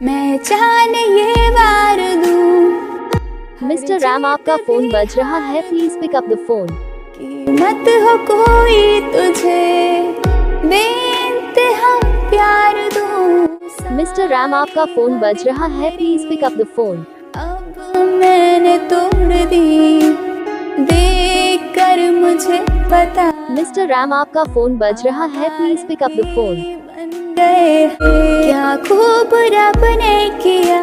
मैं जान ये वार दूं। मिस्टर रैम, आपका फोन बज रहा है, please pick up the phone. कीमत हो कोई तुझे बेइंतहा प्यार दूं। मिस्टर रैम, आपका फोन बज रहा है, please pick up the phone. अब मैंने तोड़ दी, देख कर मुझे पता। मिस्टर रैम, आपका फोन बज रहा है, please pick up the phone. बन गए क्या खूब रब ने किया।